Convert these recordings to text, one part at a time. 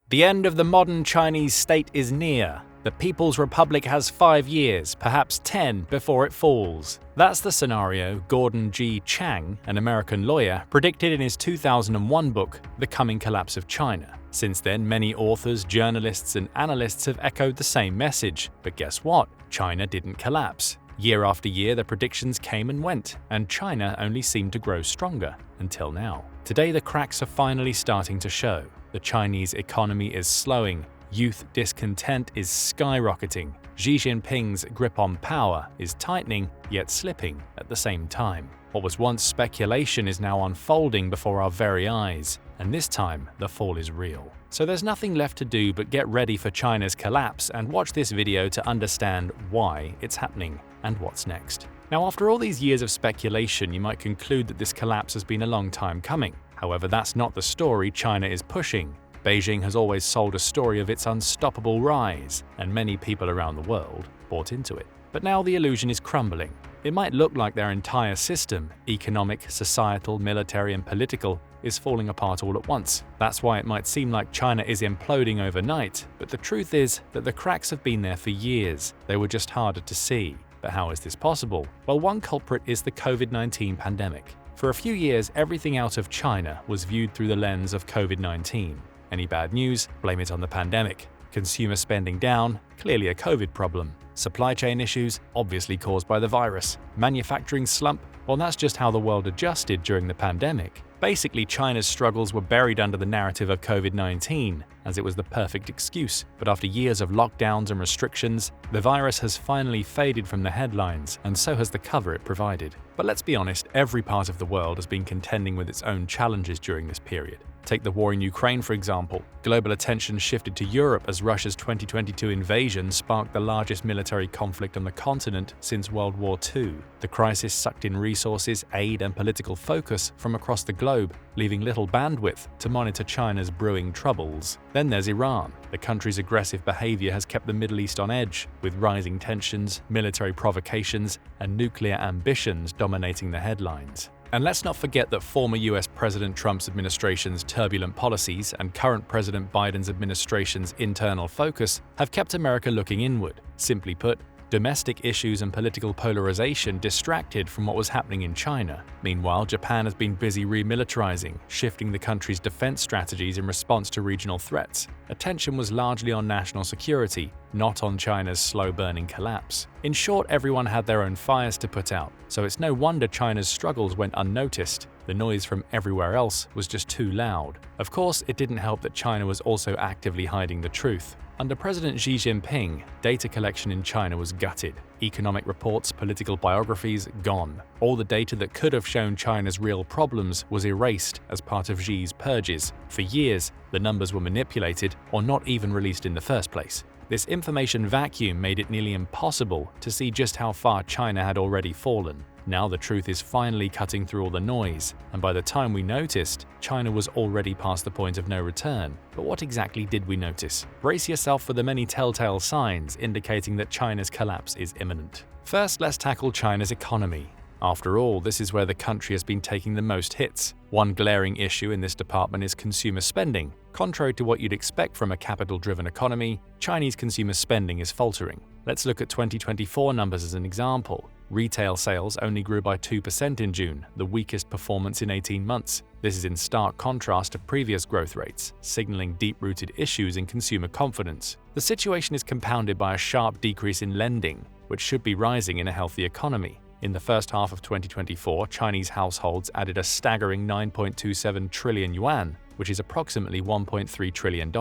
The end of the modern Chinese state is near. The People's Republic has 5 years, perhaps 10, before it falls. That's the scenario Gordon G. Chang, an American lawyer, predicted in his 2001 book, The Coming Collapse of China. Since then, many authors, journalists, and analysts have echoed the same message. But guess what? China didn't collapse. Year after year, the predictions came and went, and China only seemed to grow stronger, until now. Today, the cracks are finally starting to show. The Chinese economy is slowing. Youth discontent is skyrocketing. Xi Jinping's grip on power is tightening, yet slipping at the same time. What was once speculation is now unfolding before our very eyes, and this time the fall is real. So there's nothing left to do but get ready for China's collapse and watch this video to understand why it's happening and what's next. Now, after all these years of speculation, you might conclude that this collapse has been a long time coming. However, that's not the story China is pushing. Beijing has always sold a story of its unstoppable rise, and many people around the world bought into it. But now the illusion is crumbling. It might look like their entire system, economic, societal, military, and political, is falling apart all at once. That's why it might seem like China is imploding overnight, but the truth is that the cracks have been there for years. They were just harder to see. But how is this possible? Well, one culprit is the COVID-19 pandemic. For a few years, everything out of China was viewed through the lens of COVID-19. Any bad news? Blame it on the pandemic. Consumer spending down? Clearly a COVID problem. Supply chain issues? Obviously caused by the virus. Manufacturing slump? Well, that's just how the world adjusted during the pandemic. Basically, China's struggles were buried under the narrative of COVID-19, as it was the perfect excuse. But after years of lockdowns and restrictions, the virus has finally faded from the headlines, and so has the cover it provided. But let's be honest, every part of the world has been contending with its own challenges during this period. Take the war in Ukraine, for example. Global attention shifted to Europe as Russia's 2022 invasion sparked the largest military conflict on the continent since World War II. The crisis sucked in resources, aid, and political focus from across the globe, leaving little bandwidth to monitor China's brewing troubles. Then there's Iran. The country's aggressive behavior has kept the Middle East on edge, with rising tensions, military provocations, and nuclear ambitions dominating the headlines. And let's not forget that former US President Trump's administration's turbulent policies and current President Biden's administration's internal focus have kept America looking inward. Simply put, domestic issues and political polarization distracted from what was happening in China. Meanwhile, Japan has been busy remilitarizing, shifting the country's defense strategies in response to regional threats. Attention was largely on national security, not on China's slow-burning collapse. In short, everyone had their own fires to put out, so it's no wonder China's struggles went unnoticed. The noise from everywhere else was just too loud. Of course, it didn't help that China was also actively hiding the truth. Under President Xi Jinping, data collection in China was gutted. Economic reports, political biographies, gone. All the data that could have shown China's real problems was erased as part of Xi's purges. For years, the numbers were manipulated or not even released in the first place. This information vacuum made it nearly impossible to see just how far China had already fallen. Now the truth is finally cutting through all the noise, and by the time we noticed, China was already past the point of no return. But what exactly did we notice? Brace yourself for the many telltale signs indicating that China's collapse is imminent. First, let's tackle China's economy. After all, this is where the country has been taking the most hits. One glaring issue in this department is consumer spending. Contrary to what you'd expect from a capital-driven economy, Chinese consumer spending is faltering. Let's look at 2024 numbers as an example. Retail sales only grew by 2% in June, the weakest performance in 18 months. This is in stark contrast to previous growth rates, signaling deep-rooted issues in consumer confidence. The situation is compounded by a sharp decrease in lending, which should be rising in a healthy economy. In the first half of 2024, Chinese households added a staggering 9.27 trillion yuan, which is approximately $1.3 trillion,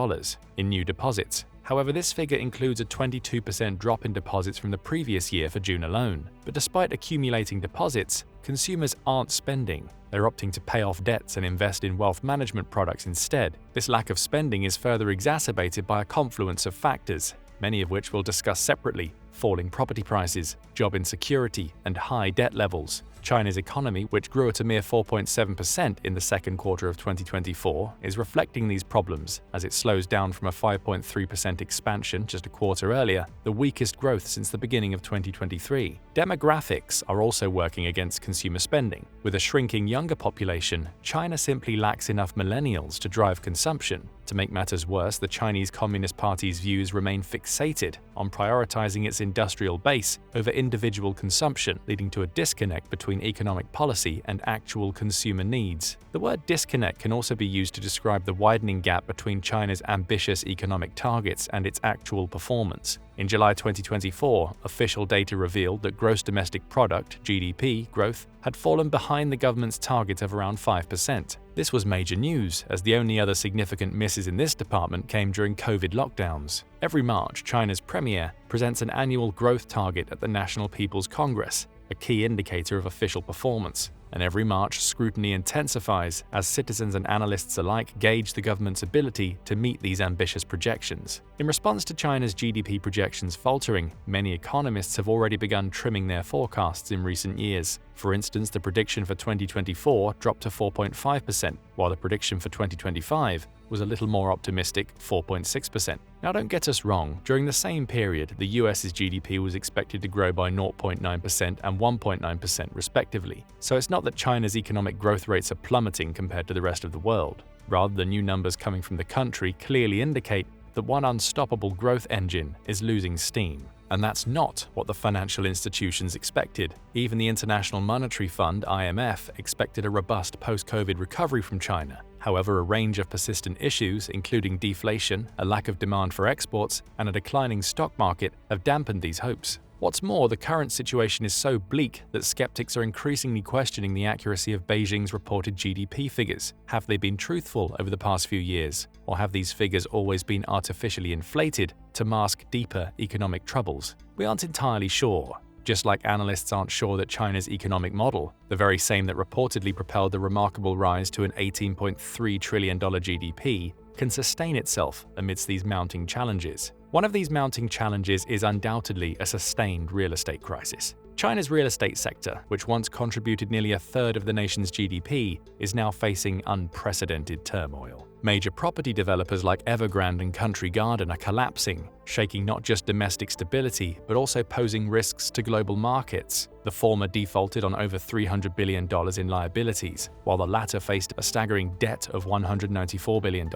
in new deposits. However, this figure includes a 22% drop in deposits from the previous year for June alone. But despite accumulating deposits, consumers aren't spending. They're opting to pay off debts and invest in wealth management products instead. This lack of spending is further exacerbated by a confluence of factors, many of which we'll discuss separately. falling property prices, job insecurity, and high debt levels. China's economy, which grew at a mere 4.7% in the second quarter of 2024, is reflecting these problems as it slows down from a 5.3% expansion just a quarter earlier, the weakest growth since the beginning of 2023. Demographics are also working against consumer spending. With a shrinking younger population, China simply lacks enough millennials to drive consumption. To make matters worse, the Chinese Communist Party's views remain fixated on prioritizing its industrial base over individual consumption, leading to a disconnect between economic policy and actual consumer needs. The word disconnect can also be used to describe the widening gap between China's ambitious economic targets and its actual performance. In July 2024, official data revealed that gross domestic product (GDP) growth had fallen behind the government's target of around 5%. This was major news, as the only other significant misses in this department came during COVID lockdowns. Every March, China's premier presents an annual growth target at the National People's Congress, a key indicator of official performance. And every March, scrutiny intensifies as citizens and analysts alike gauge the government's ability to meet these ambitious projections. In response to China's GDP projections faltering, many economists have already begun trimming their forecasts in recent years. For instance, the prediction for 2024 dropped to 4.5%, while the prediction for 2025 was a little more optimistic, 4.6%. Now don't get us wrong, during the same period, the US's GDP was expected to grow by 0.9% and 1.9% respectively. So it's not that China's economic growth rates are plummeting compared to the rest of the world. Rather, the new numbers coming from the country clearly indicate that one unstoppable growth engine is losing steam. And that's not what the financial institutions expected. Even the International Monetary Fund, IMF, expected a robust post-COVID recovery from China. However, a range of persistent issues, including deflation, a lack of demand for exports, and a declining stock market, have dampened these hopes. What's more, the current situation is so bleak that skeptics are increasingly questioning the accuracy of Beijing's reported GDP figures. Have they been truthful over the past few years? Or have these figures always been artificially inflated to mask deeper economic troubles? We aren't entirely sure. Just like analysts aren't sure that China's economic model, the very same that reportedly propelled the remarkable rise to an $18.3 trillion GDP, can sustain itself amidst these mounting challenges. One of these mounting challenges is undoubtedly a sustained real estate crisis. China's real estate sector, which once contributed nearly a third of the nation's GDP, is now facing unprecedented turmoil. Major property developers like Evergrande and Country Garden are collapsing, shaking not just domestic stability, but also posing risks to global markets. The former defaulted on over $300 billion in liabilities, while the latter faced a staggering debt of $194 billion.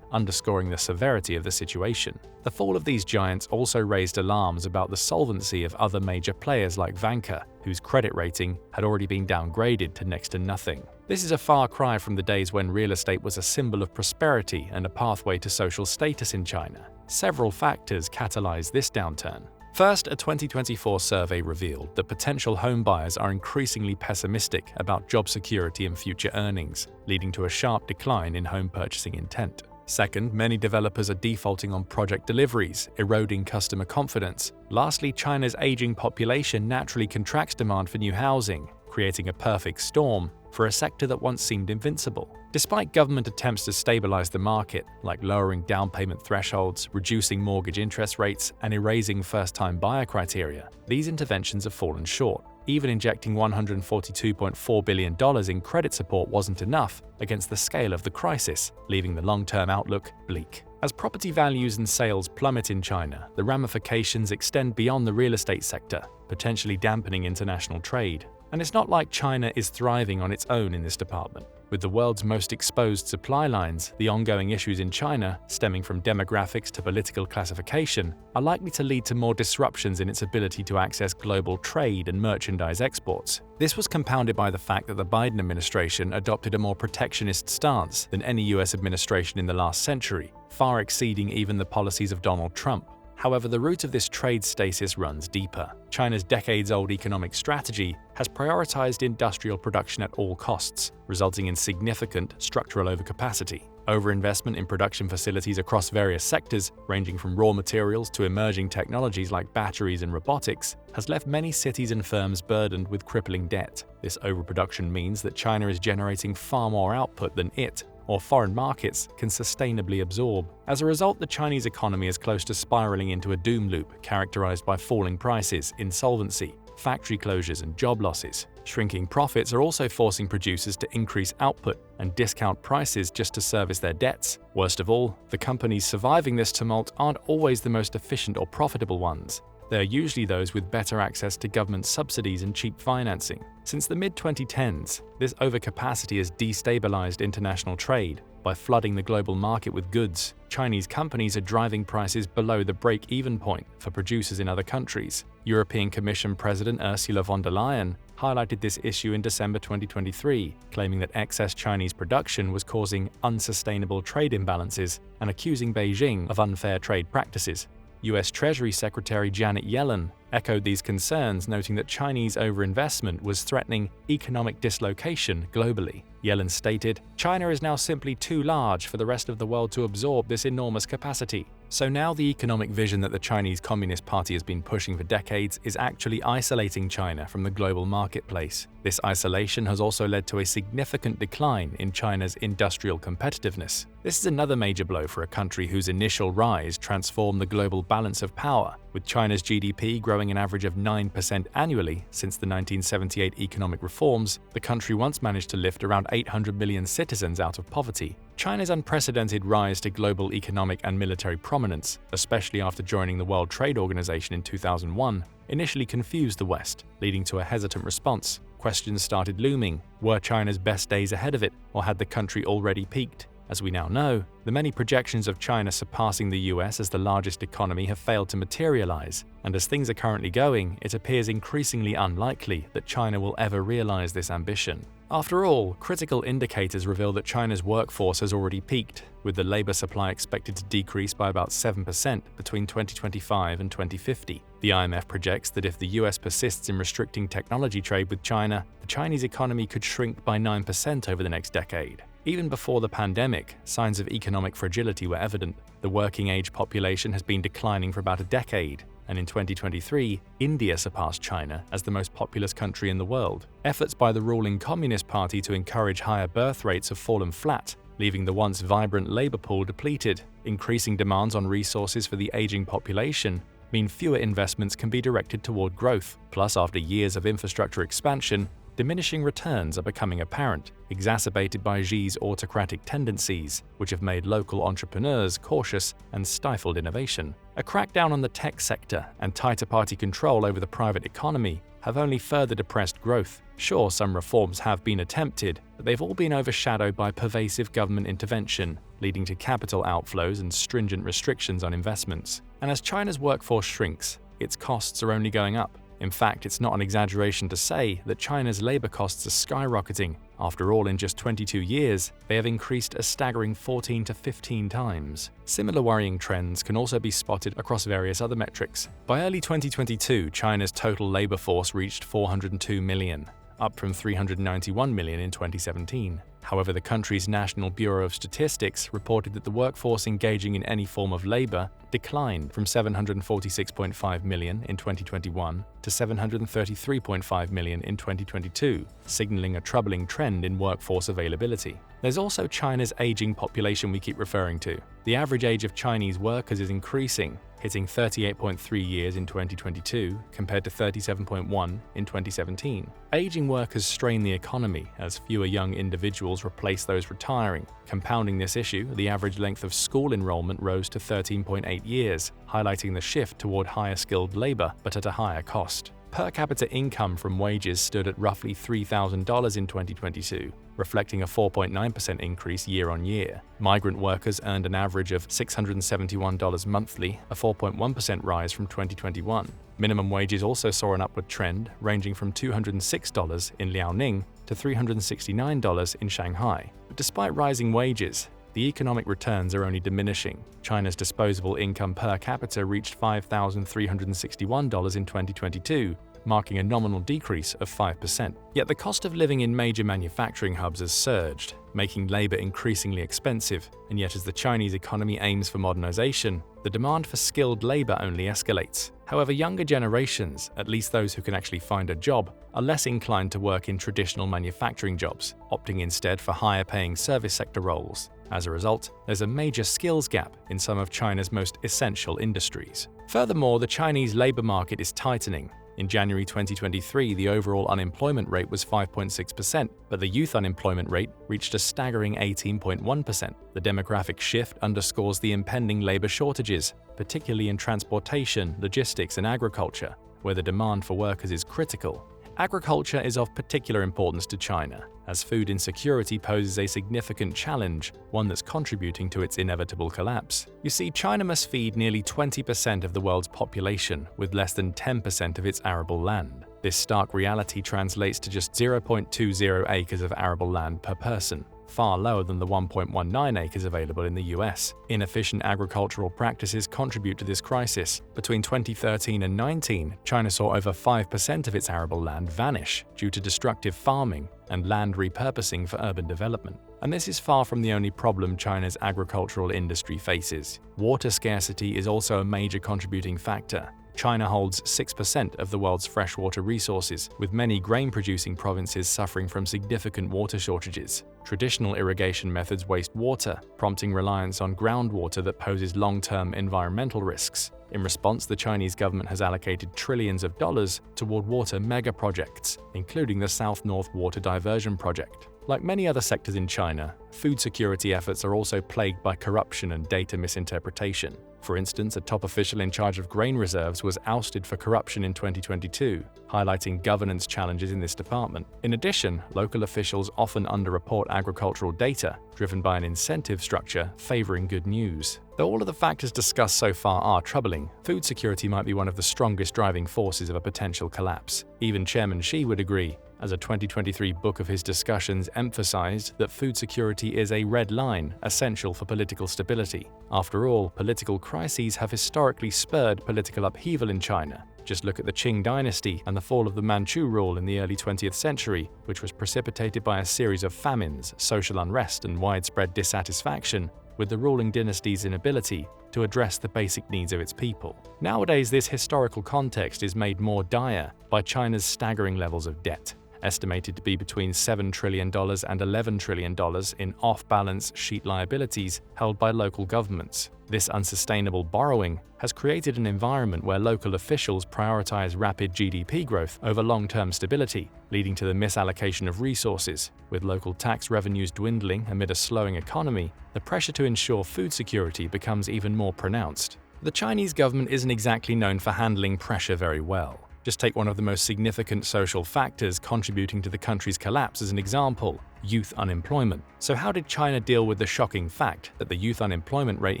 Underscoring the severity of the situation. The fall of these giants also raised alarms about the solvency of other major players like Vanke, whose credit rating had already been downgraded to next to nothing. This is a far cry from the days when real estate was a symbol of prosperity and a pathway to social status in China. Several factors catalyzed this downturn. First, a 2024 survey revealed that potential home buyers are increasingly pessimistic about job security and future earnings, leading to a sharp decline in home purchasing intent. Second, many developers are defaulting on project deliveries, eroding customer confidence. Lastly, China's aging population naturally contracts demand for new housing, creating a perfect storm for a sector that once seemed invincible. Despite government attempts to stabilize the market, like lowering down payment thresholds, reducing mortgage interest rates, and erasing first-time buyer criteria, these interventions have fallen short. Even injecting $142.4 billion in credit support wasn't enough against the scale of the crisis, leaving the long-term outlook bleak. As property values and sales plummet in China, the ramifications extend beyond the real estate sector, potentially dampening international trade. And it's not like China is thriving on its own in this department. With the world's most exposed supply lines, the ongoing issues in China, stemming from demographics to political classification, are likely to lead to more disruptions in its ability to access global trade and merchandise exports. This was compounded by the fact that the Biden administration adopted a more protectionist stance than any US administration in the last century, far exceeding even the policies of Donald Trump. However, the root of this trade stasis runs deeper. China's decades-old economic strategy has prioritized industrial production at all costs, resulting in significant structural overcapacity. Overinvestment in production facilities across various sectors, ranging from raw materials to emerging technologies like batteries and robotics, has left many cities and firms burdened with crippling debt. This overproduction means that China is generating far more output than it or foreign markets can sustainably absorb. As a result, the Chinese economy is close to spiraling into a doom loop characterized by falling prices, insolvency, factory closures, and job losses. Shrinking profits are also forcing producers to increase output and discount prices just to service their debts. Worst of all, the companies surviving this tumult aren't always the most efficient or profitable ones. They are usually those with better access to government subsidies and cheap financing. Since the mid-2010s, this overcapacity has destabilized international trade. By flooding the global market with goods, Chinese companies are driving prices below the break-even point for producers in other countries. European Commission President Ursula von der Leyen highlighted this issue in December 2023, claiming that excess Chinese production was causing unsustainable trade imbalances and accusing Beijing of unfair trade practices. US Treasury Secretary Janet Yellen echoed these concerns, noting that Chinese overinvestment was threatening economic dislocation globally. Yellen stated, "China is now simply too large for the rest of the world to absorb this enormous capacity." So now the economic vision that the Chinese Communist Party has been pushing for decades is actually isolating China from the global marketplace. This isolation has also led to a significant decline in China's industrial competitiveness. This is another major blow for a country whose initial rise transformed the global balance of power, with China's GDP growing an average of 9% annually since the 1978 economic reforms. The country once managed to lift around 800 million citizens out of poverty. China's unprecedented rise to global economic and military prominence, especially after joining the World Trade Organization in 2001, initially confused the West, leading to a hesitant response. Questions started looming. Were China's best days ahead of it, or had the country already peaked? As we now know, the many projections of China surpassing the US as the largest economy have failed to materialize, and as things are currently going, it appears increasingly unlikely that China will ever realize this ambition. After all, critical indicators reveal that China's workforce has already peaked, with the labor supply expected to decrease by about 7% between 2025 and 2050. The IMF projects that if the US persists in restricting technology trade with China, the Chinese economy could shrink by 9% over the next decade. Even before the pandemic, signs of economic fragility were evident. The working-age population has been declining for about a decade, and in 2023, India surpassed China as the most populous country in the world. Efforts by the ruling Communist Party to encourage higher birth rates have fallen flat, leaving the once vibrant labor pool depleted. Increasing demands on resources for the aging population mean fewer investments can be directed toward growth. Plus, after years of infrastructure expansion, diminishing returns are becoming apparent, exacerbated by Xi's autocratic tendencies, which have made local entrepreneurs cautious and stifled innovation. A crackdown on the tech sector and tighter party control over the private economy have only further depressed growth. Sure, some reforms have been attempted, but they've all been overshadowed by pervasive government intervention, leading to capital outflows and stringent restrictions on investments. And as China's workforce shrinks, its costs are only going up. In fact, it's not an exaggeration to say that China's labor costs are skyrocketing. After all, in just 22 years, they have increased a staggering 14 to 15 times. Similar worrying trends can also be spotted across various other metrics. By early 2022, China's total labor force reached 402 million, up from 391 million in 2017. However, the country's National Bureau of Statistics reported that the workforce engaging in any form of labor declined from 746.5 million in 2021 to 733.5 million in 2022, signaling a troubling trend in workforce availability. There's also China's aging population we keep referring to. The average age of Chinese workers is increasing, hitting 38.3 years in 2022 compared to 37.1 in 2017. Aging workers strain the economy as fewer young individuals replace those retiring. Compounding this issue, the average length of school enrollment rose to 13.8 years, highlighting the shift toward higher skilled labor but at a higher cost. Per capita income from wages stood at roughly $3,000 in 2022, reflecting a 4.9% increase year-on-year. Migrant workers earned an average of $671 monthly, a 4.1% rise from 2021. Minimum wages also saw an upward trend, ranging from $206 in Liaoning to $369 in Shanghai. But despite rising wages, the economic returns are only diminishing. China's disposable income per capita reached $5,361 in 2022, marking a nominal decrease of 5%. Yet the cost of living in major manufacturing hubs has surged, making labor increasingly expensive, and yet as the Chinese economy aims for modernization, the demand for skilled labor only escalates. However, younger generations, at least those who can actually find a job, are less inclined to work in traditional manufacturing jobs, opting instead for higher-paying service sector roles. As a result, there's a major skills gap in some of China's most essential industries. Furthermore, the Chinese labor market is tightening. In January 2023, the overall unemployment rate was 5.6%, but the youth unemployment rate reached a staggering 18.1%. The demographic shift underscores the impending labor shortages, particularly in transportation, logistics, and agriculture, where the demand for workers is critical. Agriculture is of particular importance to China, as food insecurity poses a significant challenge, one that's contributing to its inevitable collapse. You see, China must feed nearly 20% of the world's population with less than 10% of its arable land. This stark reality translates to just 0.20 acres of arable land per person, far lower than the 1.19 acres available in the US. Inefficient agricultural practices contribute to this crisis. Between 2013 and 19, China saw over 5% of its arable land vanish due to destructive farming and land repurposing for urban development. And this is far from the only problem China's agricultural industry faces. Water scarcity is also a major contributing factor. China holds 6% of the world's freshwater resources, with many grain-producing provinces suffering from significant water shortages. Traditional irrigation methods waste water, prompting reliance on groundwater that poses long-term environmental risks. In response, the Chinese government has allocated trillions of dollars toward water mega-projects, including the South-North Water Diversion Project. Like many other sectors in China, food security efforts are also plagued by corruption and data misinterpretation. For instance, a top official in charge of grain reserves was ousted for corruption in 2022, highlighting governance challenges in this department. In addition, local officials often underreport agricultural data, driven by an incentive structure favoring good news. Though all of the factors discussed so far are troubling, food security might be one of the strongest driving forces of a potential collapse. Even Chairman Xi would agree, as a 2023 book of his discussions emphasized that food security is a red line essential for political stability. After all, political crises have historically spurred political upheaval in China. Just look at the Qing dynasty and the fall of the Manchu rule in the early 20th century, which was precipitated by a series of famines, social unrest, and widespread dissatisfaction with the ruling dynasty's inability to address the basic needs of its people. Nowadays, this historical context is made more dire by China's staggering levels of debt, estimated to be between $7 trillion and $11 trillion in off-balance sheet liabilities held by local governments. This unsustainable borrowing has created an environment where local officials prioritize rapid GDP growth over long-term stability, leading to the misallocation of resources. With local tax revenues dwindling amid a slowing economy, the pressure to ensure food security becomes even more pronounced. The Chinese government isn't exactly known for handling pressure very well. Just take one of the most significant social factors contributing to the country's collapse as an example: youth unemployment. So how did China deal with the shocking fact that the youth unemployment rate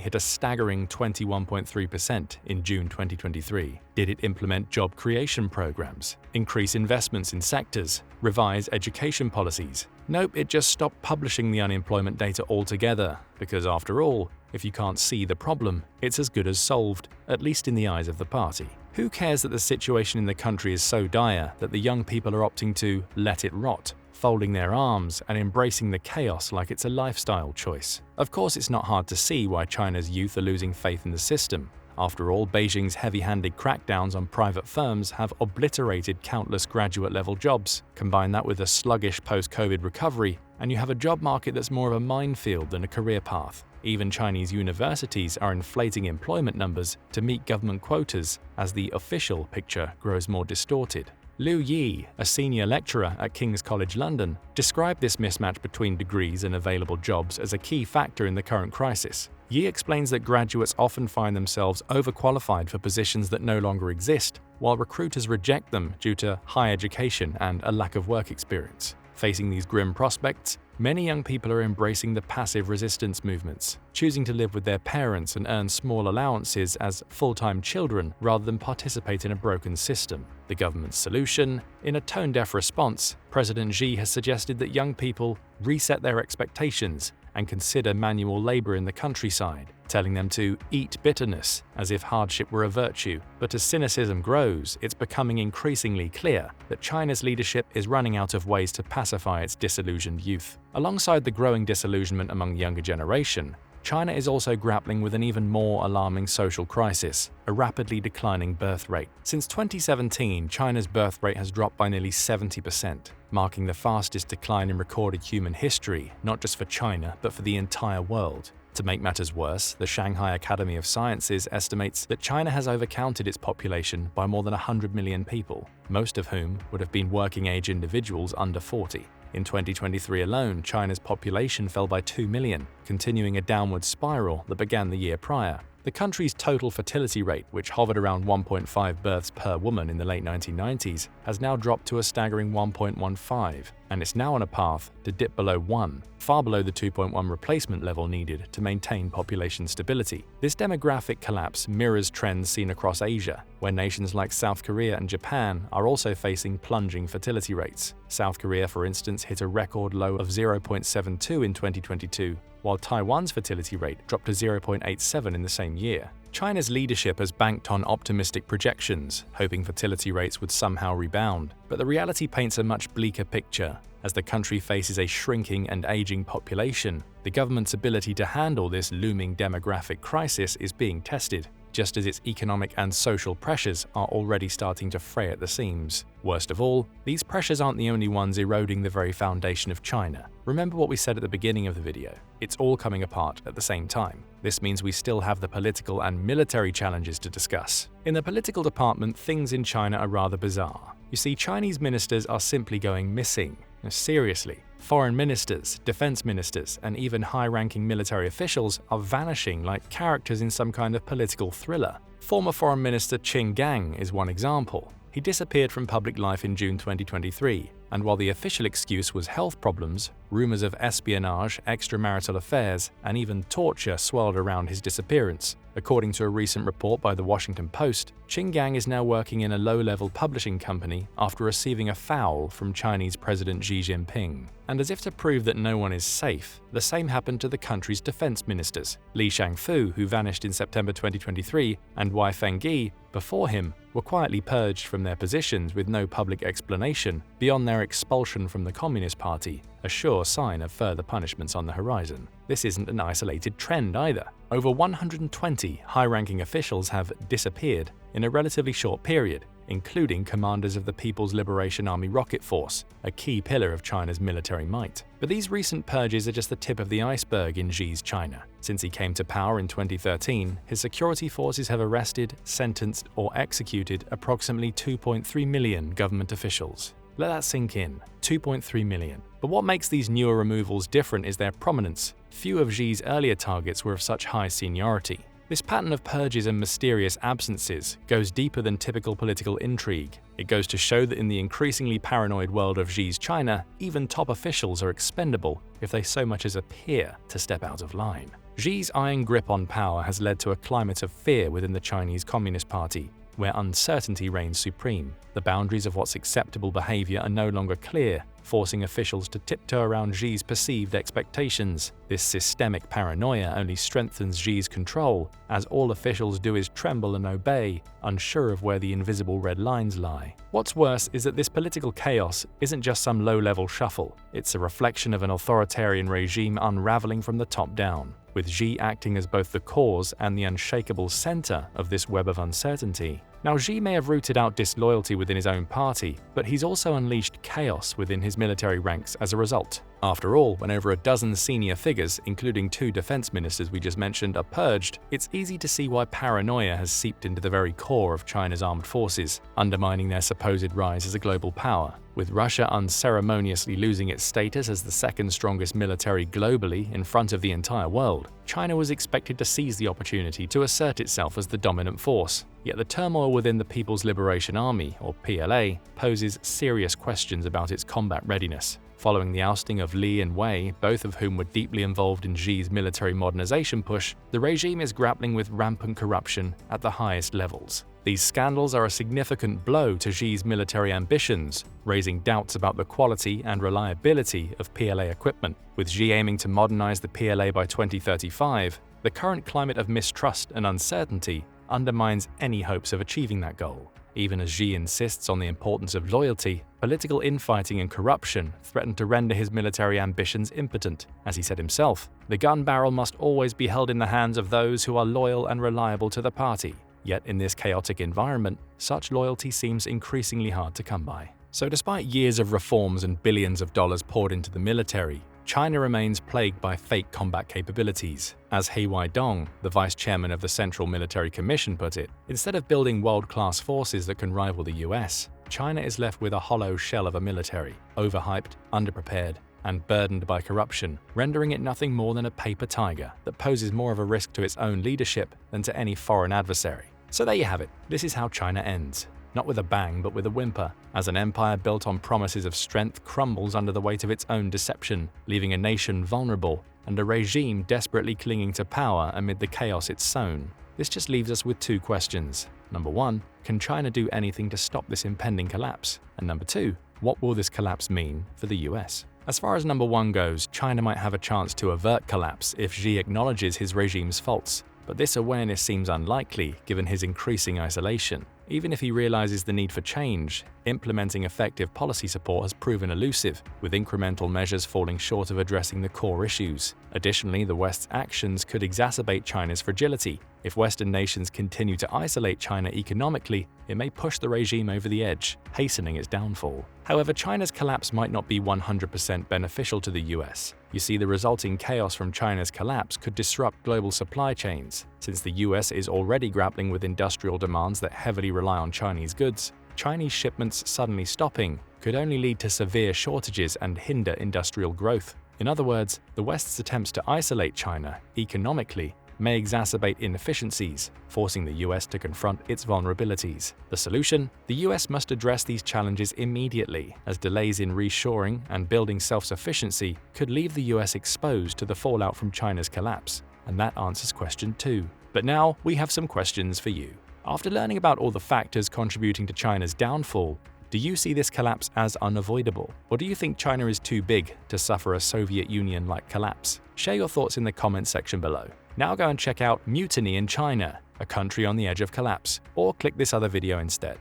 hit a staggering 21.3% in June 2023? Did it implement job creation programs, increase investments in sectors, revise education policies? Nope, it just stopped publishing the unemployment data altogether, because after all, if you can't see the problem, it's as good as solved, at least in the eyes of the party. Who cares that the situation in the country is so dire that the young people are opting to let it rot, folding their arms and embracing the chaos like it's a lifestyle choice? Of course, it's not hard to see why China's youth are losing faith in the system. After all, Beijing's heavy-handed crackdowns on private firms have obliterated countless graduate-level jobs. Combine that with a sluggish post-COVID recovery, and you have a job market that's more of a minefield than a career path. Even Chinese universities are inflating employment numbers to meet government quotas as the official picture grows more distorted. Liu Yi, a senior lecturer at King's College London, described this mismatch between degrees and available jobs as a key factor in the current crisis. Yi explains that graduates often find themselves overqualified for positions that no longer exist, while recruiters reject them due to high education and a lack of work experience. Facing these grim prospects, many young people are embracing the passive resistance movements, choosing to live with their parents and earn small allowances as full-time children rather than participate in a broken system. The government's solution? In a tone-deaf response, President Xi has suggested that young people reset their expectations and consider manual labor in the countryside, telling them to eat bitterness as if hardship were a virtue. But as cynicism grows, it's becoming increasingly clear that China's leadership is running out of ways to pacify its disillusioned youth. Alongside the growing disillusionment among the younger generation, China is also grappling with an even more alarming social crisis, a rapidly declining birth rate. Since 2017, China's birth rate has dropped by nearly 70%, marking the fastest decline in recorded human history, not just for China, but for the entire world. To make matters worse, the Shanghai Academy of Sciences estimates that China has overcounted its population by more than 100 million people, most of whom would have been working-age individuals under 40. In 2023 alone, China's population fell by 2 million, continuing a downward spiral that began the year prior. The country's total fertility rate, which hovered around 1.5 births per woman in the late 1990s, has now dropped to a staggering 1.15, and it's now on a path to dip below 1, far below the 2.1 replacement level needed to maintain population stability. This demographic collapse mirrors trends seen across Asia, where nations like South Korea and Japan are also facing plunging fertility rates. South Korea, for instance, hit a record low of 0.72 in 2022, while Taiwan's fertility rate dropped to 0.87 in the same year. China's leadership has banked on optimistic projections, hoping fertility rates would somehow rebound. But the reality paints a much bleaker picture. As the country faces a shrinking and aging population, the government's ability to handle this looming demographic crisis is being tested, just as its economic and social pressures are already starting to fray at the seams. Worst of all, these pressures aren't the only ones eroding the very foundation of China. Remember what we said at the beginning of the video. It's all coming apart at the same time. This means we still have the political and military challenges to discuss. In the political department, things in China are rather bizarre. You see, Chinese ministers are simply going missing. Seriously, foreign ministers, defense ministers, and even high-ranking military officials are vanishing like characters in some kind of political thriller. Former Foreign Minister Qin Gang is one example. He disappeared from public life in June 2023, and while the official excuse was health problems, rumors of espionage, extramarital affairs, and even torture swirled around his disappearance. According to a recent report by The Washington Post, Qin Gang is now working in a low-level publishing company after receiving a foul from Chinese President Xi Jinping. And as if to prove that no one is safe, the same happened to the country's defense ministers. Li Shangfu, who vanished in September 2023, and Wei Fenghe, before him, were quietly purged from their positions with no public explanation beyond their expulsion from the Communist Party, a sure sign of further punishments on the horizon. This isn't an isolated trend either. Over 120 high-ranking officials have disappeared in a relatively short period, including commanders of the People's Liberation Army Rocket Force, a key pillar of China's military might. But these recent purges are just the tip of the iceberg in Xi's China. Since he came to power in 2013, his security forces have arrested, sentenced, or executed approximately 2.3 million government officials. Let that sink in, 2.3 million. But what makes these newer removals different is their prominence. Few of Xi's earlier targets were of such high seniority. This pattern of purges and mysterious absences goes deeper than typical political intrigue. It goes to show that in the increasingly paranoid world of Xi's China, even top officials are expendable if they so much as appear to step out of line. Xi's iron grip on power has led to a climate of fear within the Chinese Communist Party, where uncertainty reigns supreme. The boundaries of what's acceptable behavior are no longer clear, forcing officials to tiptoe around Xi's perceived expectations. This systemic paranoia only strengthens Xi's control, as all officials do is tremble and obey, unsure of where the invisible red lines lie. What's worse is that this political chaos isn't just some low-level shuffle, it's a reflection of an authoritarian regime unraveling from the top down, with Xi acting as both the cause and the unshakable center of this web of uncertainty. Now, Xi may have rooted out disloyalty within his own party, but he's also unleashed chaos within his military ranks as a result. After all, when over a dozen senior figures, including 2 defense ministers we just mentioned, are purged, it's easy to see why paranoia has seeped into the very core of China's armed forces, undermining their supposed rise as a global power. With Russia unceremoniously losing its status as the second strongest military globally in front of the entire world, China was expected to seize the opportunity to assert itself as the dominant force. Yet the turmoil within the People's Liberation Army, or PLA, poses serious questions about its combat readiness. Following the ousting of Li and Wei, both of whom were deeply involved in Xi's military modernization push, the regime is grappling with rampant corruption at the highest levels. These scandals are a significant blow to Xi's military ambitions, raising doubts about the quality and reliability of PLA equipment. With Xi aiming to modernize the PLA by 2035, the current climate of mistrust and uncertainty undermines any hopes of achieving that goal. Even as Xi insists on the importance of loyalty, political infighting and corruption threaten to render his military ambitions impotent. As he said himself, the gun barrel must always be held in the hands of those who are loyal and reliable to the party. Yet in this chaotic environment, such loyalty seems increasingly hard to come by. So despite years of reforms and billions of dollars poured into the military, China remains plagued by fake combat capabilities. As He Weidong, the vice chairman of the Central Military Commission, put it, instead of building world-class forces that can rival the US, China is left with a hollow shell of a military, overhyped, underprepared, and burdened by corruption, rendering it nothing more than a paper tiger that poses more of a risk to its own leadership than to any foreign adversary. So there you have it. This is how China ends. Not with a bang, but with a whimper, as an empire built on promises of strength crumbles under the weight of its own deception, leaving a nation vulnerable and a regime desperately clinging to power amid the chaos it's sown. This just leaves us with two questions. Number one, can China do anything to stop this impending collapse? And number two, what will this collapse mean for the US? As far as number one goes, China might have a chance to avert collapse if Xi acknowledges his regime's faults. But this awareness seems unlikely given his increasing isolation. Even if he realizes the need for change, implementing effective policy support has proven elusive, with incremental measures falling short of addressing the core issues. Additionally, the West's actions could exacerbate China's fragility. If Western nations continue to isolate China economically, it may push the regime over the edge, hastening its downfall. However, China's collapse might not be 100% beneficial to the US. You see, the resulting chaos from China's collapse could disrupt global supply chains. Since the US is already grappling with industrial demands that heavily rely on Chinese goods, Chinese shipments suddenly stopping could only lead to severe shortages and hinder industrial growth. In other words, the West's attempts to isolate China economically may exacerbate inefficiencies, forcing the US to confront its vulnerabilities. The solution? The US must address these challenges immediately, as delays in reshoring and building self-sufficiency could leave the US exposed to the fallout from China's collapse. And that answers question 2. But now we have some questions for you. After learning about all the factors contributing to China's downfall, do you see this collapse as unavoidable? Or do you think China is too big to suffer a Soviet Union-like collapse? Share your thoughts in the comments section below. Now go and check out Mutiny in China, a country on the edge of collapse, or click this other video instead.